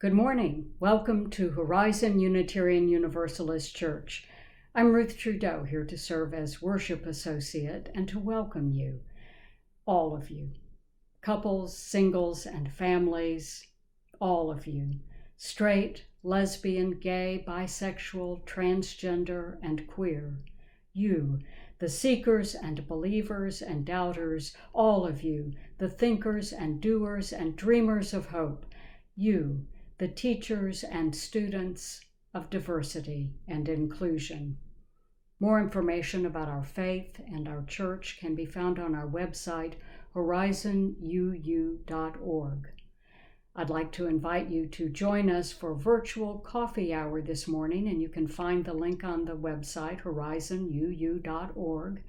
Good morning. Welcome to Horizon Unitarian Universalist Church. I'm Ruth Trudeau, here to serve as worship associate and to welcome you, all of you, couples, singles, and families, all of you, straight, lesbian, gay, bisexual, transgender, and queer, you, the seekers and believers and doubters, all of you, the thinkers and doers and dreamers of hope, you, the teachers and students of diversity and inclusion. More information about our faith and our church can be found on our website, horizonuu.org. I'd like to invite you to join us for virtual coffee hour this morning, and you can find the link on the website, horizonuu.org.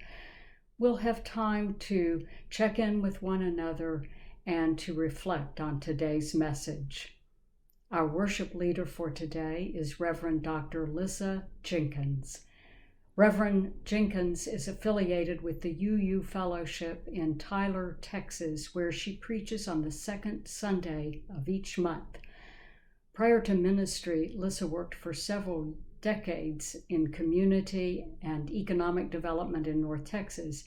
We'll have time to check in with one another and to reflect on today's message. Our worship leader for today is Reverend Dr. Lissa Jenkins. Reverend Jenkins is affiliated with the UU Fellowship in Tyler, Texas, where she preaches on the second Sunday of each month. Prior to ministry, Lissa worked for several decades in community and economic development in North Texas,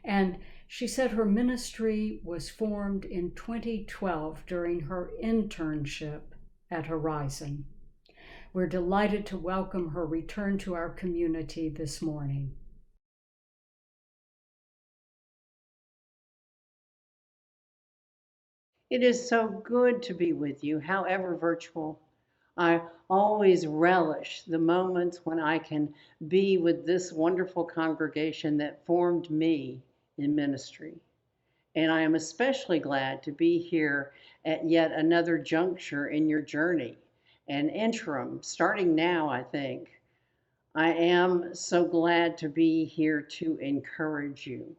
and she said her ministry was formed in 2012 during her internship at Horizon. We're delighted to welcome her return to our community this morning. It is so good to be with you, however virtual. I always relish the moments when I can be with this wonderful congregation that formed me in ministry. And I am especially glad to be here at yet another juncture in your journey, an interim, starting now, I think. I am so glad to be here to encourage you,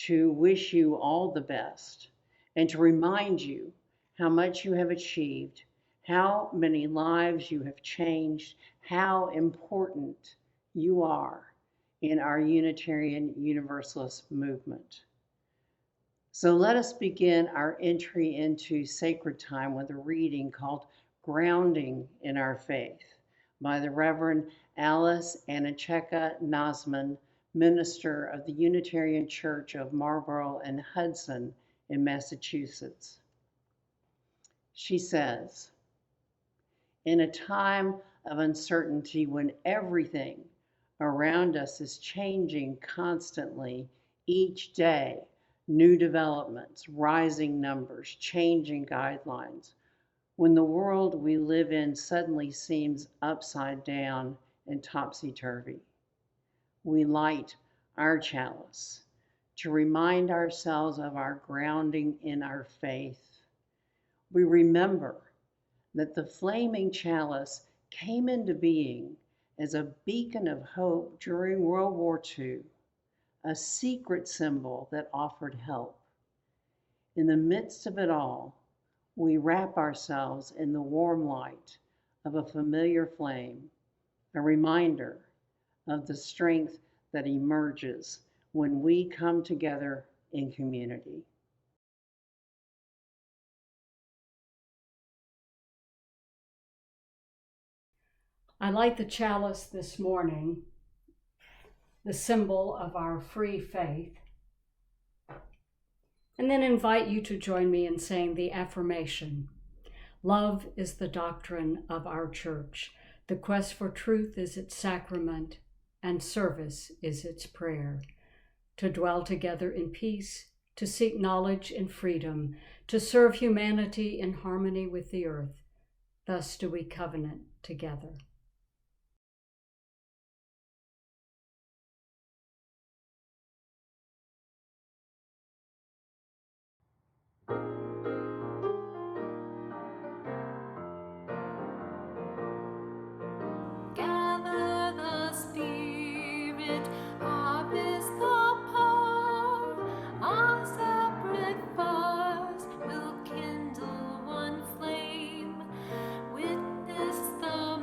to wish you all the best, and to remind you how much you have achieved, how many lives you have changed, how important you are in our Unitarian Universalist movement. So let us begin our entry into sacred time with a reading called Grounding in Our Faith by the Reverend Alice Anicheka Nazman, minister of the Unitarian Church of Marlborough and Hudson in Massachusetts. She says, in a time of uncertainty when everything around us is changing constantly each day, new developments, rising numbers, changing guidelines, when the world we live in suddenly seems upside down and topsy-turvy, we light our chalice to remind ourselves of our grounding in our faith. We remember that the flaming chalice came into being as a beacon of hope during World War II, a secret symbol that offered help. In the midst of it all, we wrap ourselves in the warm light of a familiar flame, a reminder of the strength that emerges when we come together in community. I light the chalice this morning, the symbol of our free faith, and then invite you to join me in saying the affirmation. Love is the doctrine of our church. The quest for truth is its sacrament, and service is its prayer. To dwell together in peace, to seek knowledge in freedom, to serve humanity in harmony with the earth. Thus do we covenant together. Witness the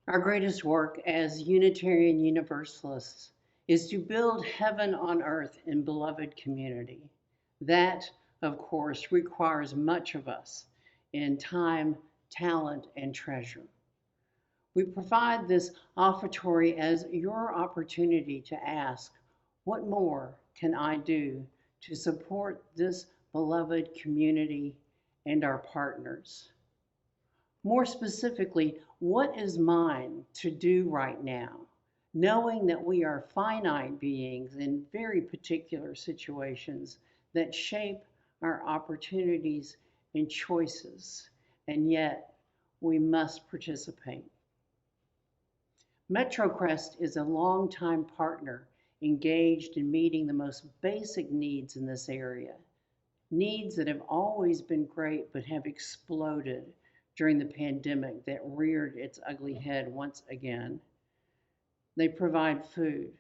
Our greatest work as Unitarian Universalists is to build heaven on earth in beloved community. That, of course, requires much of us in time, talent, and treasure. We provide this offertory as your opportunity to ask, what more can I do to support this beloved community and our partners? More specifically, what is mine to do right now, knowing that we are finite beings in very particular situations that shape our opportunities and choices, and yet we must participate. MetroCrest is a longtime partner engaged in meeting the most basic needs in this area, needs that have always been great but have exploded during the pandemic that reared its ugly head once again. They provide food,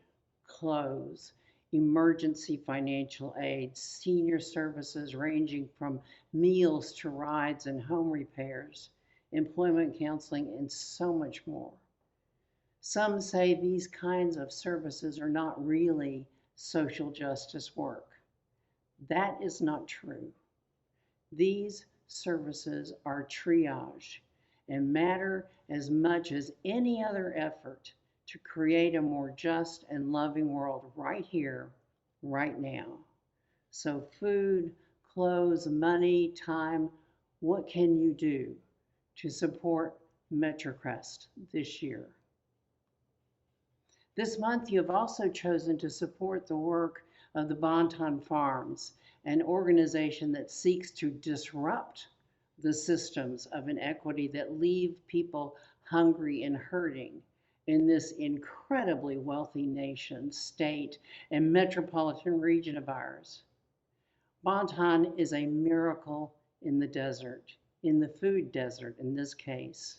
clothes, emergency financial aid, senior services ranging from meals to rides and home repairs, employment counseling, and so much more. Some say these kinds of services are not really social justice work. That is not true. These services are triage and matter as much as any other effort to create a more just and loving world right here, right now. So food, clothes, money, time, what can you do to support MetroCrest this year? This month, you have also chosen to support the work of the Bonton Farms, an organization that seeks to disrupt the systems of inequity that leave people hungry and hurting in this incredibly wealthy nation, state, and metropolitan region of ours. Bonton is a miracle in the desert, in the food desert in this case.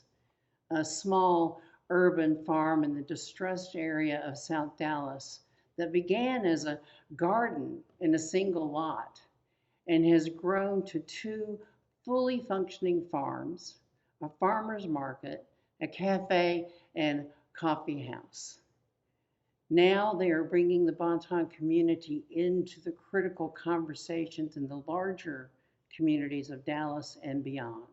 A small urban farm in the distressed area of South Dallas that began as a garden in a single lot and has grown to two fully functioning farms, a farmer's market, a cafe, and coffee house. Now they are bringing the Bonton community into the critical conversations in the larger communities of Dallas and beyond.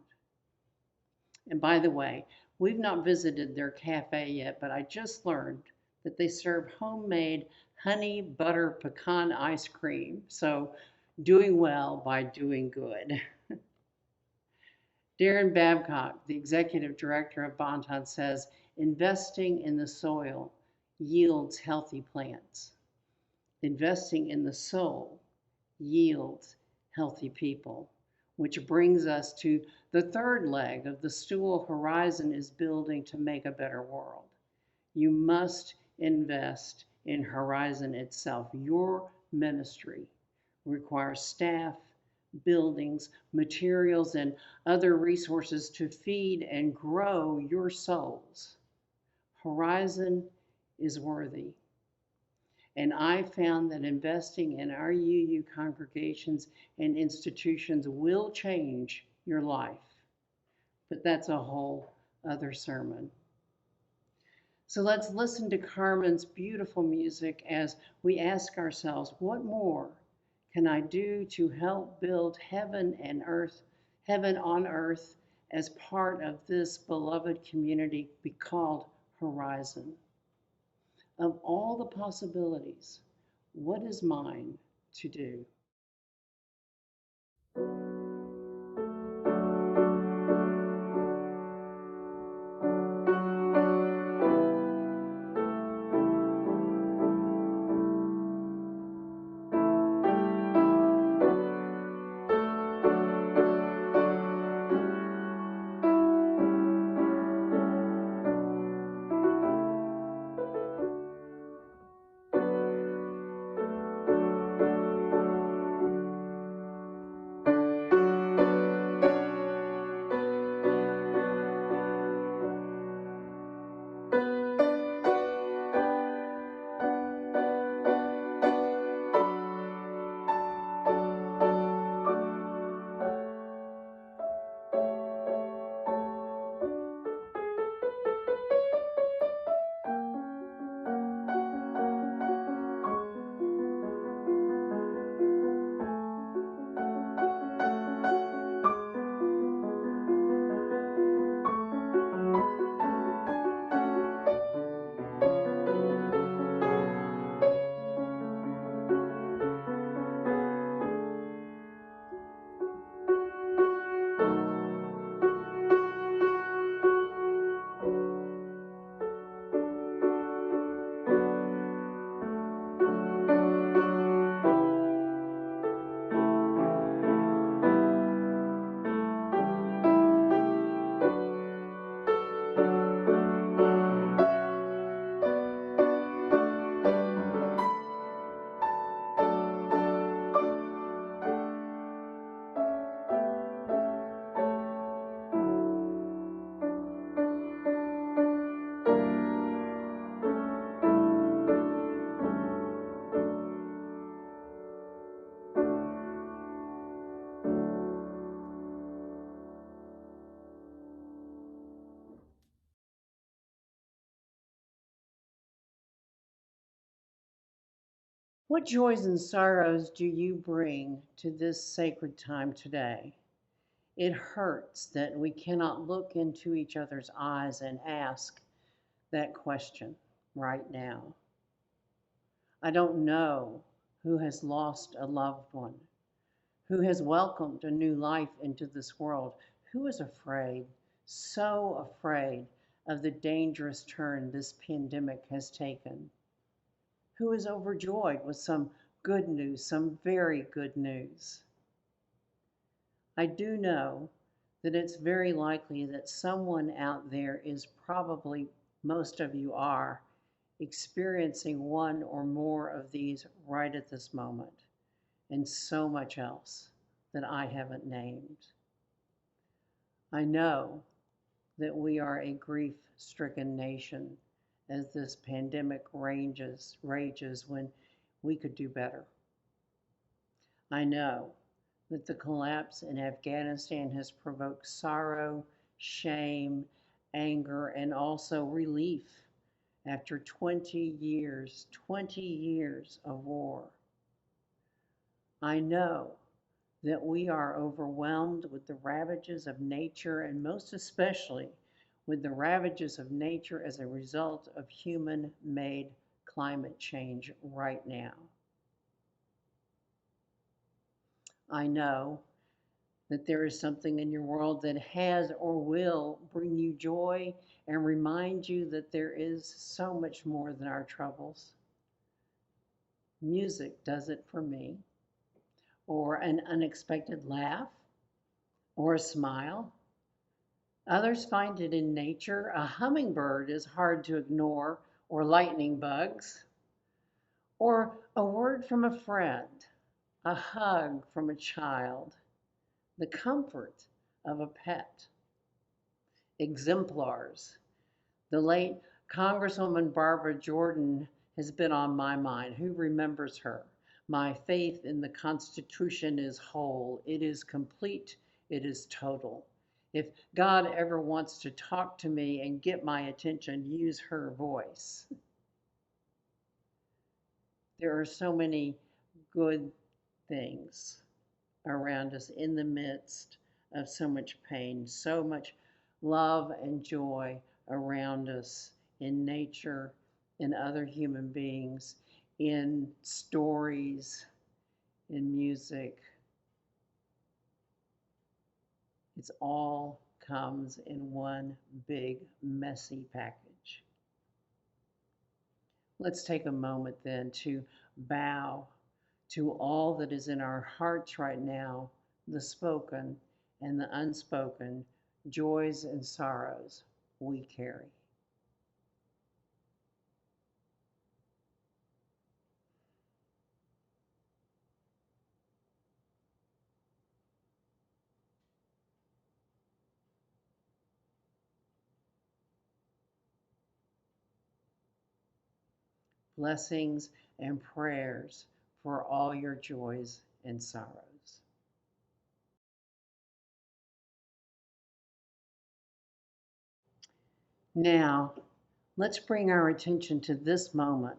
And by the way, we've not visited their cafe yet, but I just learned that they serve homemade honey butter pecan ice cream. So doing well by doing good. Darren Babcock, the executive director of Bonton, says investing in the soil yields healthy plants. Investing in the soul yields healthy people, which brings us to the third leg of the stool Horizon is building to make a better world. You must invest in Horizon itself. Your ministry requires staff, buildings, materials, and other resources to feed and grow your souls. Horizon is worthy. And I found that investing in our UU congregations and institutions will change your life. But that's a whole other sermon. So let's listen to Carmen's beautiful music as we ask ourselves, what more can I do to help build heaven and earth, heaven on earth as part of this beloved community called Horizon? Of all the possibilities, what is mine to do? What joys and sorrows do you bring to this sacred time today? It hurts that we cannot look into each other's eyes and ask that question right now. I don't know who has lost a loved one, who has welcomed a new life into this world, who is afraid, so afraid of the dangerous turn this pandemic has taken, who is overjoyed with some good news, some very good news. I do know that it's very likely that someone out there is probably, most of you are, experiencing one or more of these right at this moment, and so much else that I haven't named. I know that we are a grief-stricken nation as this pandemic rages when we could do better. I know that the collapse in Afghanistan has provoked sorrow, shame, anger, and also relief after 20 years of war. I know that we are overwhelmed with the ravages of nature, and most especially with the ravages of nature as a result of human-made climate change right now. I know that there is something in your world that has or will bring you joy and remind you that there is so much more than our troubles. Music does it for me, or an unexpected laugh, or a smile. Others find it in nature. A hummingbird is hard to ignore, or lightning bugs, or a word from a friend, a hug from a child, the comfort of a pet. Exemplars. The late Congresswoman Barbara Jordan has been on my mind. Who remembers her? My faith in the Constitution is whole. It is complete. It is total. If God ever wants to talk to me and get my attention, use her voice. There are so many good things around us in the midst of so much pain, so much love and joy around us in nature, in other human beings, in stories, in music. It's all comes in one big, messy package. Let's take a moment then to bow to all that is in our hearts right now, the spoken and the unspoken, joys and sorrows we carry. Blessings and prayers for all your joys and sorrows. Now, let's bring our attention to this moment,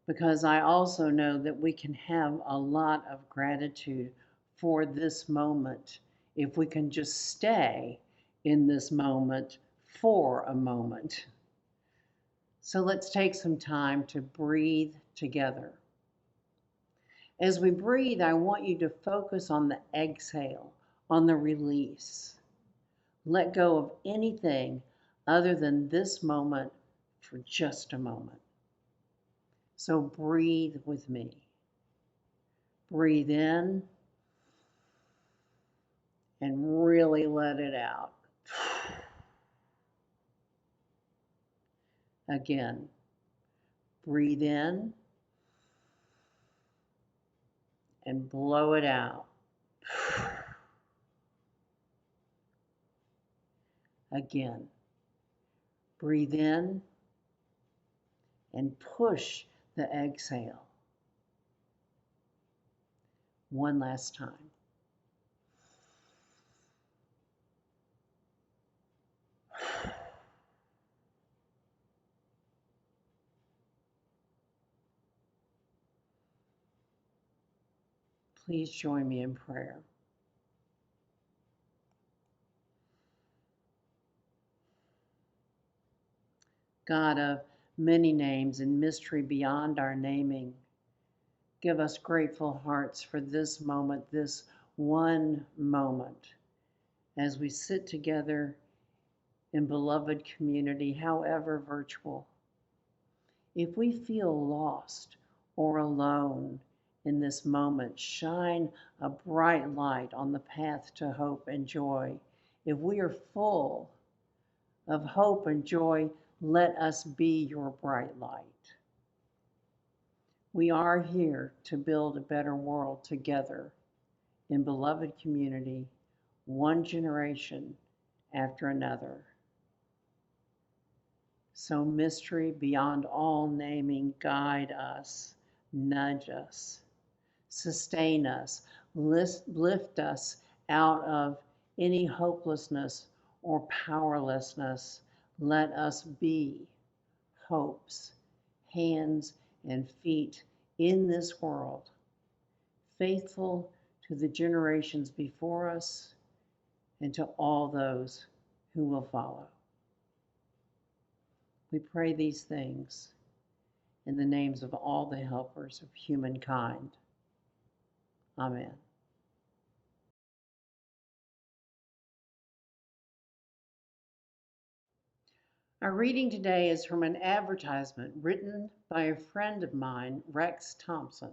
because I also know that we can have a lot of gratitude for this moment if we can just stay in this moment for a moment. So let's take some time to breathe together. As we breathe, I want you to focus on the exhale, on the release. Let go of anything other than this moment for just a moment. So breathe with me. Breathe in and really let it out. Again, breathe in and blow it out. Again, breathe in and push the exhale. One last time. Please join me in prayer. God of many names and mystery beyond our naming, give us grateful hearts for this moment, this one moment, as we sit together in beloved community, however virtual. If we feel lost or alone in this moment, shine a bright light on the path to hope and joy. If we are full of hope and joy, let us be your bright light. We are here to build a better world together in beloved community, one generation after another. So mystery beyond all naming, guide us, nudge us, sustain us, lift us out of any hopelessness or powerlessness. Let us be hope's hands and feet in this world, faithful to the generations before us and to all those who will follow. We pray these things in the names of all the helpers of humankind. Amen. Our reading today is from an advertisement written by a friend of mine, Rex Thompson,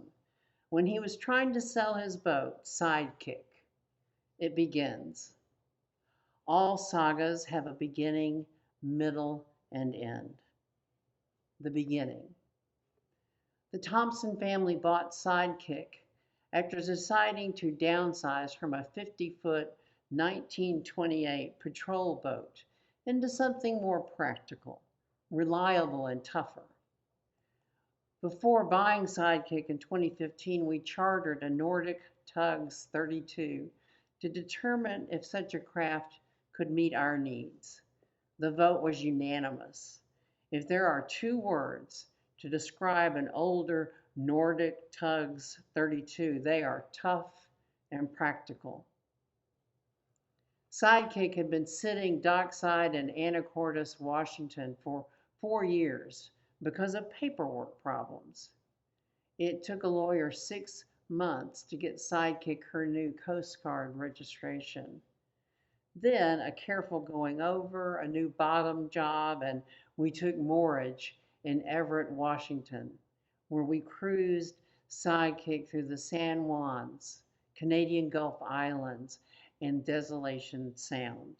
when he was trying to sell his boat, Sidekick. It begins. All sagas have a beginning, middle, and end. The beginning. The Thompson family bought Sidekick after deciding to downsize from a 50-foot 1928 patrol boat into something more practical, reliable, and tougher. Before buying Sidekick in 2015, we chartered a Nordic Tugs 32 to determine if such a craft could meet our needs. The vote was unanimous. If there are two words to describe an older Nordic Tugs 32, they are tough and practical. Sidekick had been sitting dockside in Anacortes, Washington for 4 years because of paperwork problems. It took a lawyer 6 months to get Sidekick her new Coast Guard registration. Then a careful going over, a new bottom job, and we took moorage in Everett, Washington, where we cruised Sidekick through the San Juans, Canadian Gulf Islands, and Desolation Sound.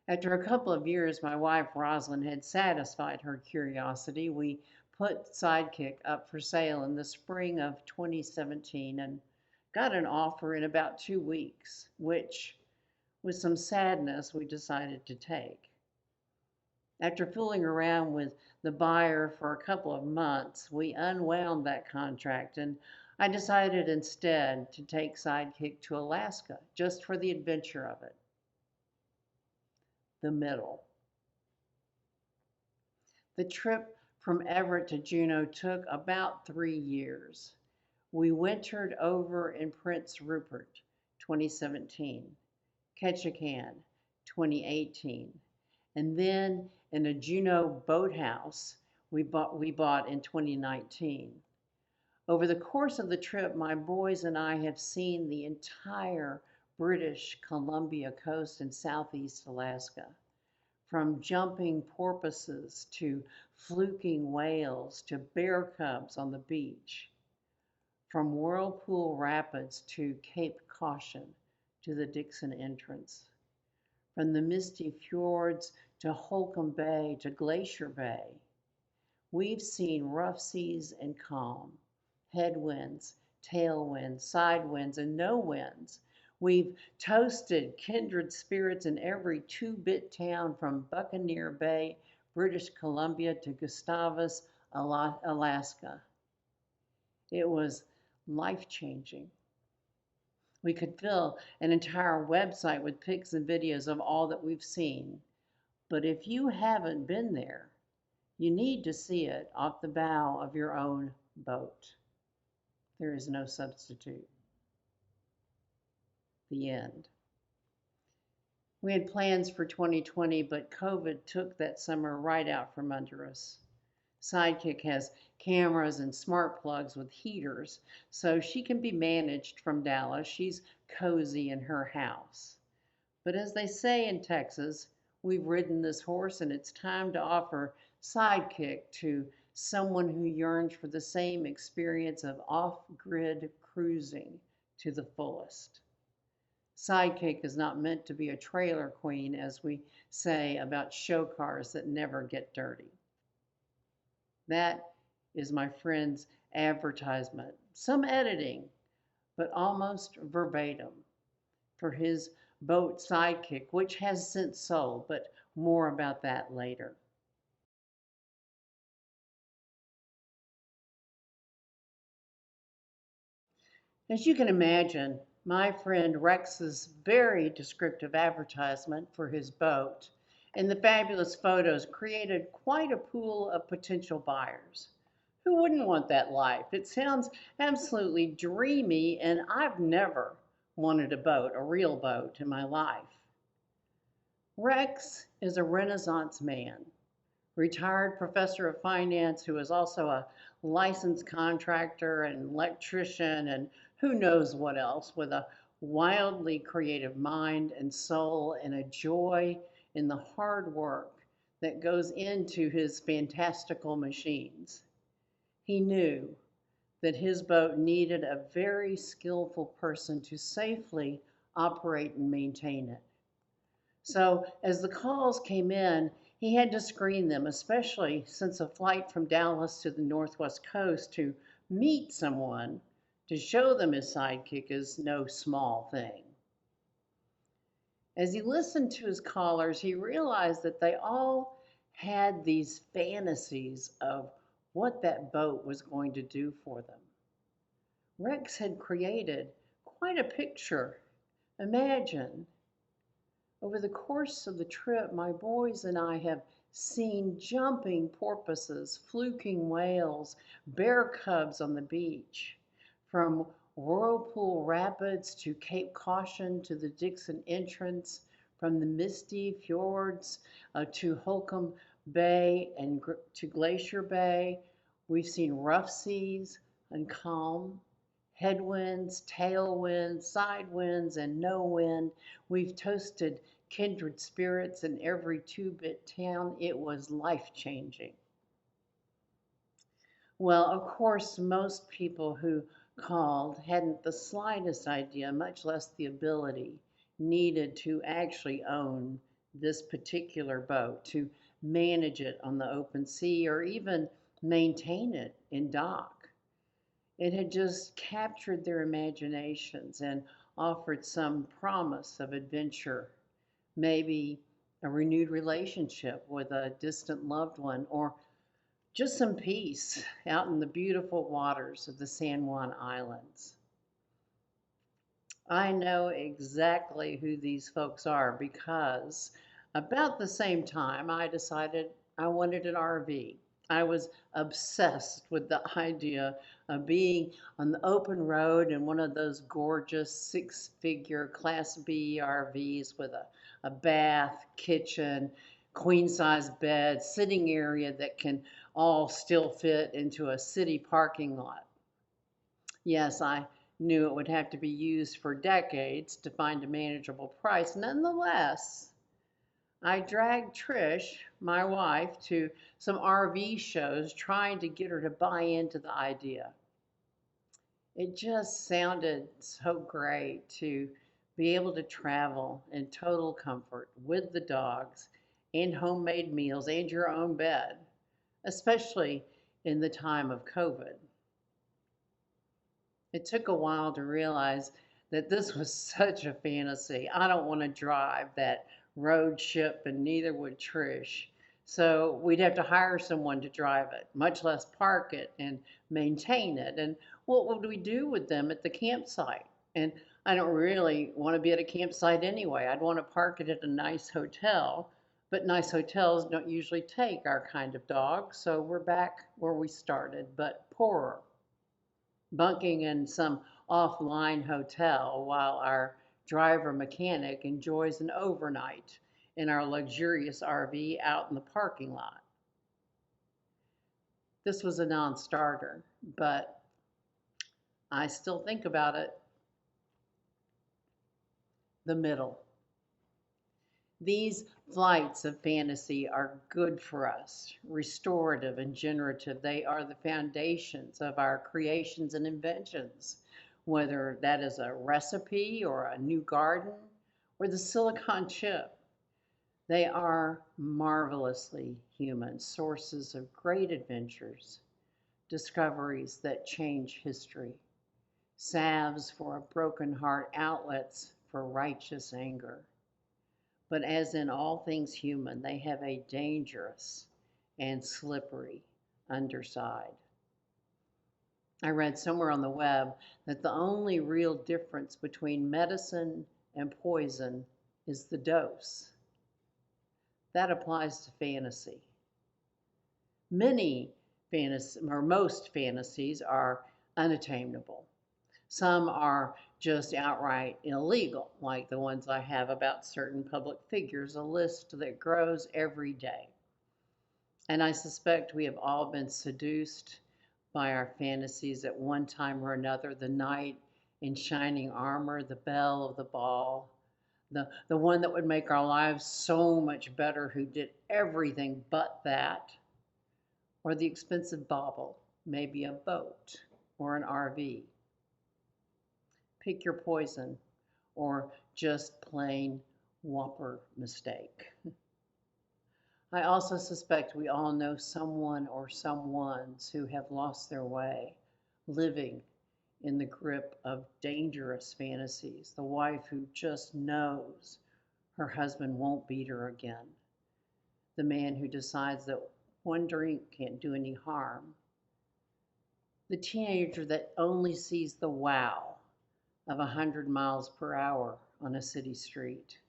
After a couple of years, my wife Rosalind had satisfied her curiosity. We put Sidekick up for sale in the spring of 2017 and got an offer in about 2 weeks, which, with some sadness, we decided to take. After fooling around with the buyer for a couple of months, we unwound that contract, and I decided instead to take Sidekick to Alaska just for the adventure of it. The middle. The trip from Everett to Juneau took about 3 years. We wintered over in Prince Rupert, 2017, Ketchikan, 2018, and then in a Juneau boathouse we bought in 2019. Over the course of the trip, my boys and I have seen the entire British Columbia coast and southeast Alaska, from jumping porpoises to fluking whales to bear cubs on the beach, from Whirlpool Rapids to Cape Caution to the Dixon entrance, from the misty fjords to Holcomb Bay to Glacier Bay. We've seen rough seas and calm, headwinds, tailwinds, side winds, and no winds. We've toasted kindred spirits in every two-bit town from Buccaneer Bay, British Columbia to Gustavus, Alaska. It was life-changing. We could fill an entire website with pics and videos of all that we've seen. But if you haven't been there, you need to see it off the bow of your own boat. There is no substitute. The end. We had plans for 2020, but COVID took that summer right out from under us. Sidekick has cameras and smart plugs with heaters, so she can be managed from Dallas. She's cozy in her house. But as they say in Texas, we've ridden this horse and it's time to offer Sidekick to someone who yearns for the same experience of off-grid cruising to the fullest. Sidekick is not meant to be a trailer queen, as we say about show cars that never get dirty. That is my friend's advertisement. Some editing, but almost verbatim, for his boat Sidekick, which has since sold, but more about that later. As you can imagine, my friend Rex's very descriptive advertisement for his boat and the fabulous photos created quite a pool of potential buyers. Who wouldn't want that life? It sounds absolutely dreamy, and I've never wanted a boat, a real boat, in my life. Rex is a Renaissance man, retired professor of finance who is also a licensed contractor and electrician and who knows what else, with a wildly creative mind and soul and a joy in the hard work that goes into his fantastical machines. He knew that his boat needed a very skillful person to safely operate and maintain it. So as the calls came in, he had to screen them, especially since a flight from Dallas to the Northwest Coast to meet someone to show them his Sidekick is no small thing. As he listened to his callers, he realized that they all had these fantasies of what that boat was going to do for them. Rex had created quite a picture. Imagine, over the course of the trip, my boys and I have seen jumping porpoises, fluking whales, bear cubs on the beach. From Whirlpool Rapids to Cape Caution to the Dixon entrance, from the misty fjords to Holcomb Bay and to Glacier Bay, we've seen rough seas and calm, headwinds, tailwinds, side winds, and no wind. We've toasted kindred spirits in every two-bit town. It was life-changing. Well, of course, most people who called hadn't the slightest idea, much less the ability needed to actually own this particular boat, to manage it on the open sea, or even maintain it in dock. It had just captured their imaginations and offered some promise of adventure, maybe a renewed relationship with a distant loved one, or just some peace out in the beautiful waters of the San Juan Islands. I know exactly who these folks are because about the same time I decided I wanted an RV. I was obsessed with the idea of being on the open road in one of those gorgeous six-figure Class B RVs with a bath, kitchen, queen-size bed, sitting area that can all still fit into a city parking lot. Yes, I knew it would have to be used for decades to find a manageable price. Nonetheless, I dragged Trish, my wife, to some RV shows trying to get her to buy into the idea. It just sounded so great to be able to travel in total comfort with the dogs and homemade meals and your own bed, especially in the time of COVID. It took a while to realize that this was such a fantasy. I don't want to drive that road ship, and neither would Trish. So we'd have to hire someone to drive it, much less park it and maintain it. And what would we do with them at the campsite? And I don't really want to be at a campsite anyway. I'd want to park it at a nice hotel, but nice hotels don't usually take our kind of dog. So we're back where we started, but poorer. bunking in some offline hotel while our driver mechanic enjoys an overnight in our luxurious RV out in the parking lot. This was a non starter, but I still think about it. The middle. These flights of fantasy are good for us, restorative and generative. They are the foundations of our creations and inventions, whether that is a recipe or a new garden or the silicon chip. They are marvelously human, sources of great adventures, discoveries that change history, salves for a broken heart, outlets for righteous anger. But as in all things human, they have a dangerous and slippery underside. I read somewhere on the web that the only real difference between medicine and poison is the dose. That applies to fantasy. Many fantasy, or most fantasies, are unattainable. Some are just outright illegal, like the ones I have about certain public figures, a list that grows every day. And I suspect we have all been seduced by our fantasies at one time or another. The knight in shining armor, the belle of the ball, the one that would make our lives so much better, who did everything but that, or the expensive bauble, maybe a boat or an RV. Pick your poison, or just plain whopper mistake. I also suspect we all know someone or someones who have lost their way, living in the grip of dangerous fantasies. The wife who just knows her husband won't beat her again. The man who decides that one drink can't do any harm. The teenager that only sees the wow of 100 miles per hour on a city street.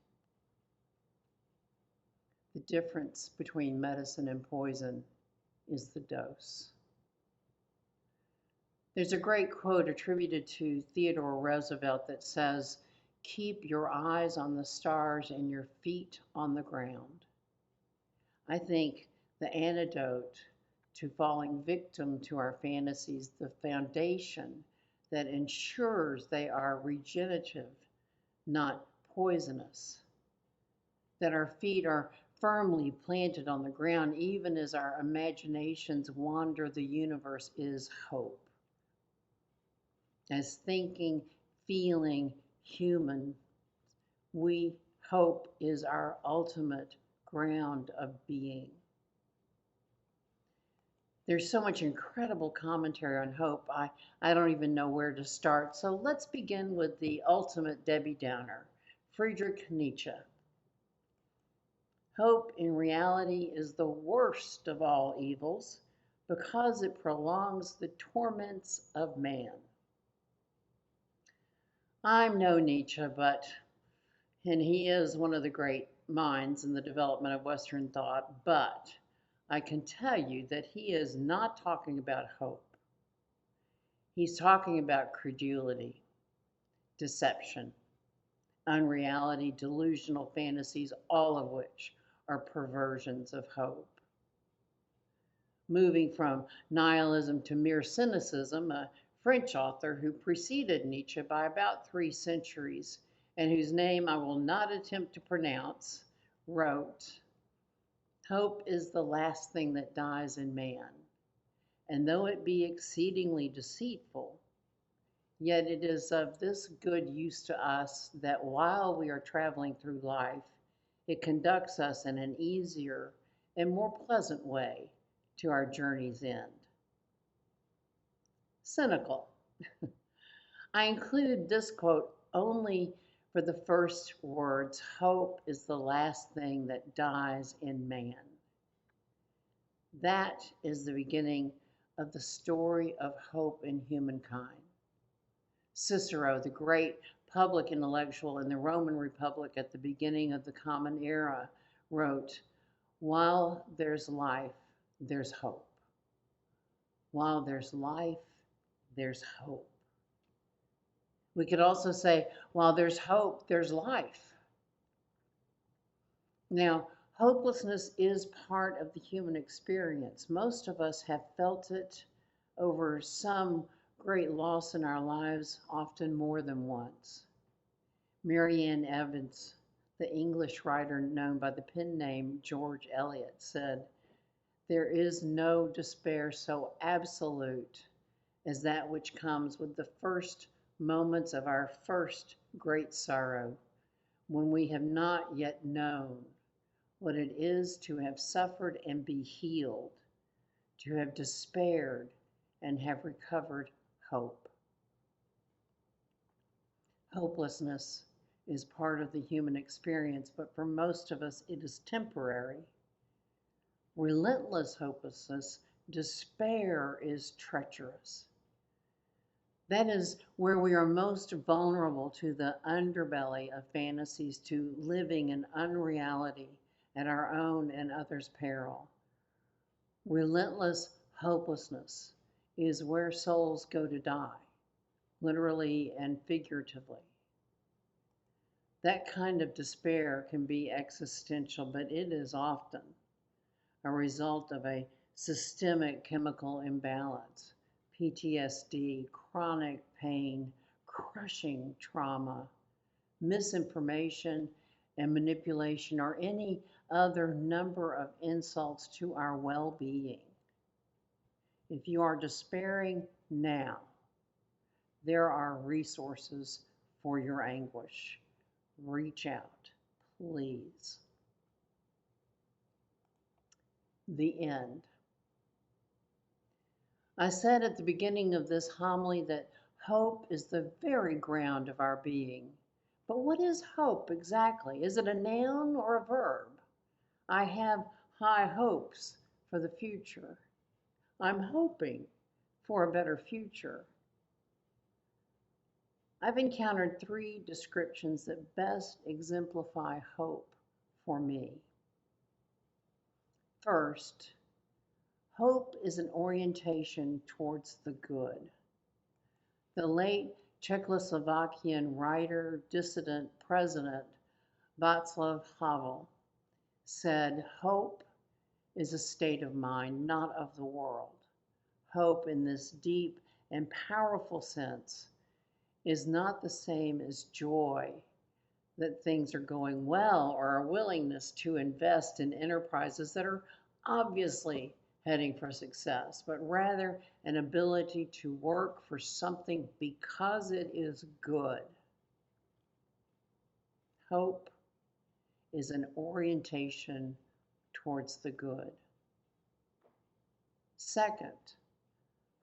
The difference between medicine and poison is the dose. There's a great quote attributed to Theodore Roosevelt that says, "Keep your eyes on the stars and your feet on the ground." I think the antidote to falling victim to our fantasies, the foundation that ensures they are regenerative, not poisonous, that our feet are firmly planted on the ground even as our imaginations wander the universe, is hope. As thinking, feeling human, we hope is our ultimate ground of being. There's so much incredible commentary on hope, I don't even know where to start. So let's begin with the ultimate Debbie Downer, Friedrich Nietzsche. Hope in reality is the worst of all evils because it prolongs the torments of man. I'm no Nietzsche, and he is one of the great minds in the development of Western thought, but I can tell you that he is not talking about hope. He's talking about credulity, deception, unreality, delusional fantasies, all of which are perversions of hope. Moving from nihilism to mere cynicism, a French author who preceded Nietzsche by about 3 centuries, and whose name I will not attempt to pronounce, wrote, "Hope is the last thing that dies in man, and though it be exceedingly deceitful, yet it is of this good use to us that while we are traveling through life, it conducts us in an easier and more pleasant way to our journey's end." Cynical. I include this quote only for the first words, hope is the last thing that dies in man. That is the beginning of the story of hope in humankind. Cicero, the great public intellectual in the Roman Republic at the beginning of the Common Era, wrote, "While there's life, there's hope. While there's life, there's hope. We could also say, while there's hope, there's life. Now, hopelessness is part of the human experience. Most of us have felt it over some great loss in our lives, often more than once. Marianne Evans, the English writer known by the pen name George Eliot, said, "There is no despair so absolute as that which comes with the first moments of our first great sorrow, when we have not yet known what it is to have suffered and be healed, to have despaired and have recovered hope." Hopelessness is part of the human experience, but for most of us it is temporary. Relentless hopelessness, despair, is treacherous. That is where we are most vulnerable to the underbelly of fantasies, to living in unreality at our own and others' peril. Relentless hopelessness is where souls go to die, literally and figuratively. That kind of despair can be existential, but it is often a result of a systemic chemical imbalance, PTSD, chronic pain, crushing trauma, misinformation and manipulation, or any other number of insults to our well-being. If you are despairing now, there are resources for your anguish. Reach out, please. The end. I said at the beginning of this homily that hope is the very ground of our being. But what is hope exactly? Is it a noun or a verb? I have high hopes for the future. I'm hoping for a better future. I've encountered 3 descriptions that best exemplify hope for me. First, hope is an orientation towards the good. The late Czechoslovakian writer, dissident, president Václav Havel said, "Hope is a state of mind, not of the world." Hope, in this deep and powerful sense, is not the same as joy that things are going well, or a willingness to invest in enterprises that are obviously heading for success, but rather an ability to work for something because it is good. Hope is an orientation towards the good. Second,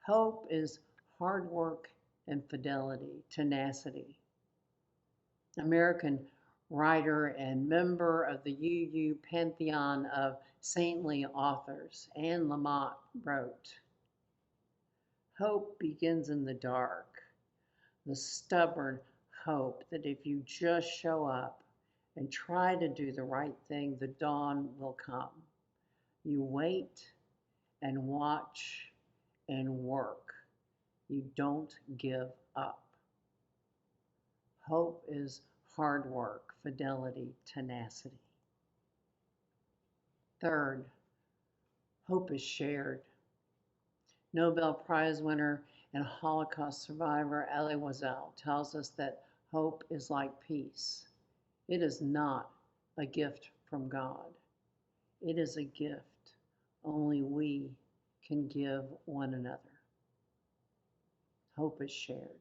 hope is hard work and fidelity, tenacity. American writer and member of the UU pantheon of saintly authors, Anne Lamott, wrote, "Hope begins in the dark, the stubborn hope that if you just show up and try to do the right thing, the dawn will come. You wait and watch and work. You don't give up." Hope is hard work, fidelity, tenacity. Third, hope is shared. Nobel Prize winner and Holocaust survivor Elie Wiesel tells us that hope is like peace. It is not a gift from God. It is a gift only we can give one another. Hope is shared.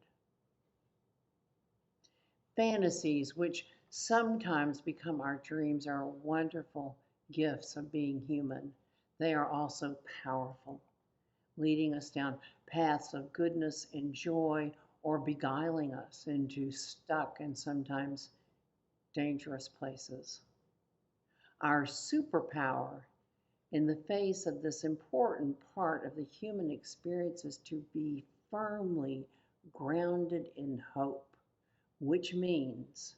Fantasies, which sometimes become our dreams, are wonderful gifts of being human. They are also powerful, leading us down paths of goodness and joy, or beguiling us into stuck and sometimes dangerous places. Our superpower in the face of this important part of the human experience is to be firmly grounded in hope, which means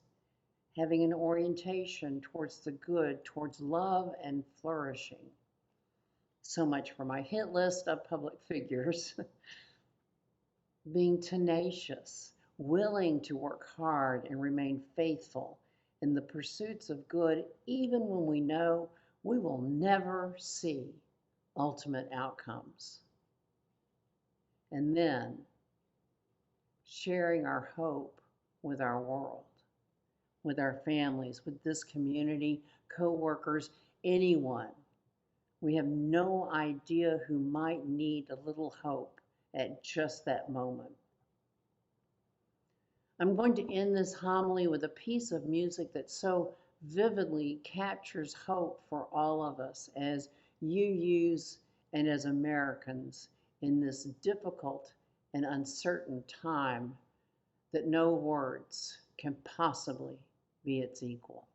having an orientation towards the good, towards love and flourishing. So much for my hit list of public figures. being tenacious, willing to work hard and remain faithful in the pursuits of good, even when we know we will never see ultimate outcomes. And then sharing our hope with our world, with our families, with this community, co-workers, anyone. We have no idea who might need a little hope at just that moment. I'm going to end this homily with a piece of music that so vividly captures hope for all of us as UUs and as Americans in this difficult and uncertain time that no words can possibly be its equal.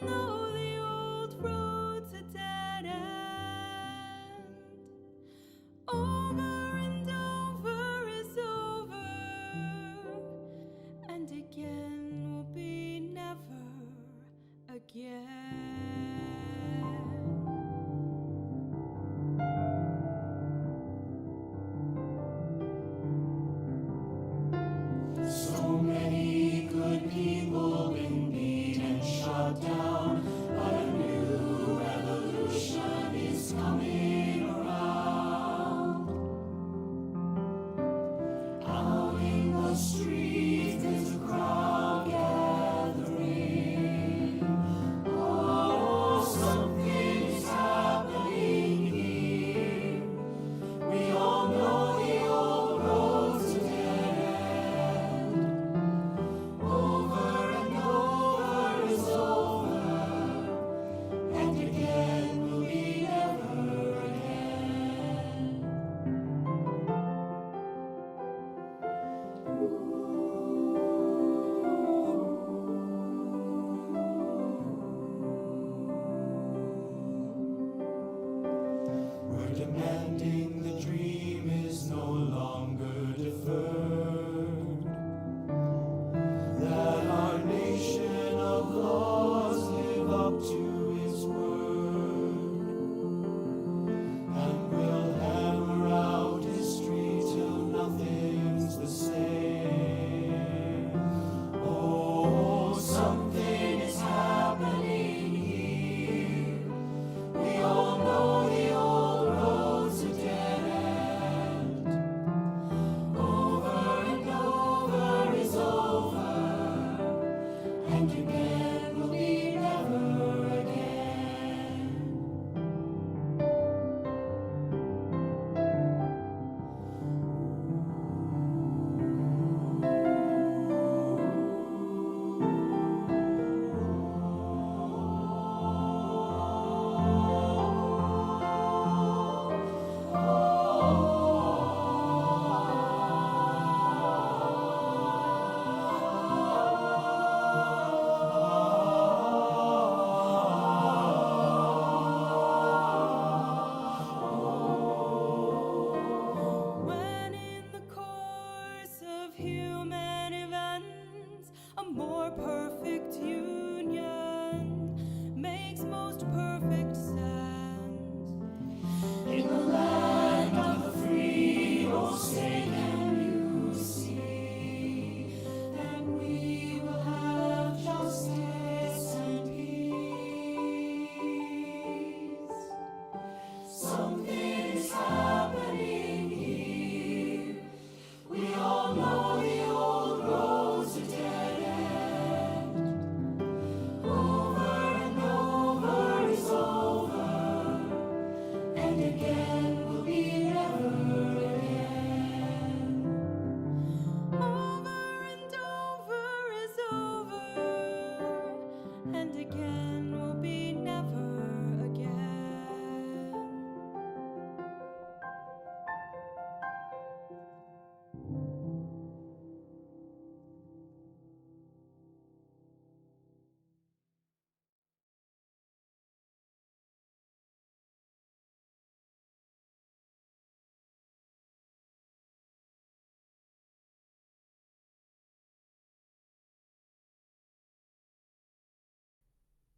Know the old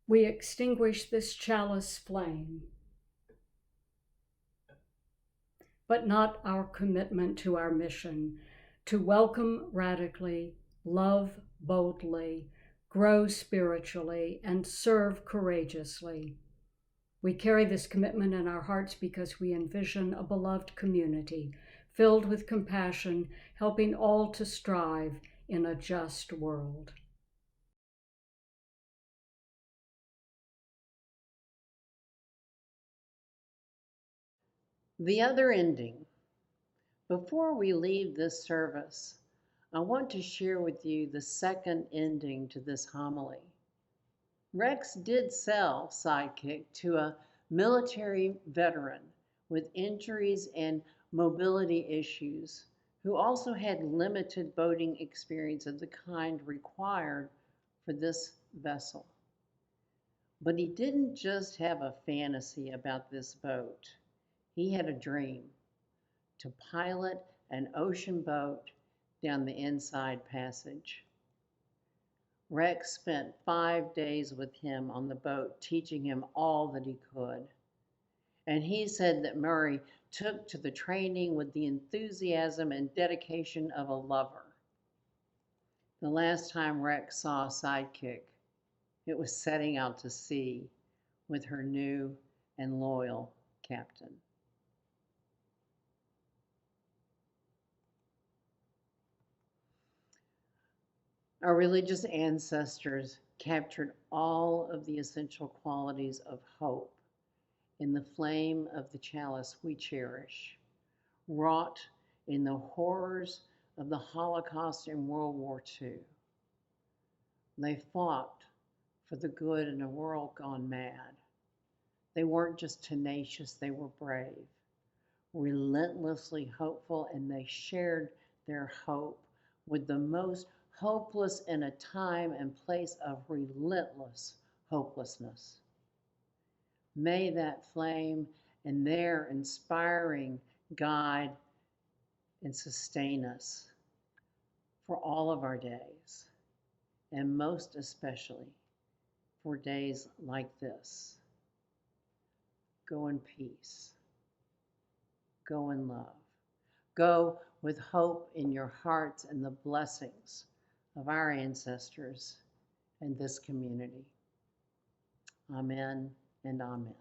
We extinguish this chalice flame, but not our commitment to our mission, to welcome radically, love boldly, grow spiritually, and serve courageously. We carry this commitment in our hearts because we envision a beloved community filled with compassion, helping all to strive in a just world. The other ending. Before we leave this service, I want to share with you the second ending to this homily. Rex did sell Sidekick to a military veteran with injuries and mobility issues who also had limited boating experience of the kind required for this vessel. But he didn't just have a fantasy about this boat. He had a dream to pilot an ocean boat down the Inside Passage. Rex spent 5 days with him on the boat, teaching him all that he could. And he said that Murray took to the training with the enthusiasm and dedication of a lover. The last time Rex saw Sidekick, it was setting out to sea with her new and loyal captain. Our religious ancestors captured all of the essential qualities of hope in the flame of the chalice we cherish, wrought in the horrors of the Holocaust and World War II. They fought for the good in a world gone mad. They weren't just tenacious, they were brave, relentlessly hopeful, and they shared their hope with the most hopeless in a time and place of relentless hopelessness. May that flame and their inspiring guide and sustain us for all of our days, and most especially for days like this. Go in peace. Go in love. Go with hope in your hearts and the blessings of our ancestors and this community. Amen and amen.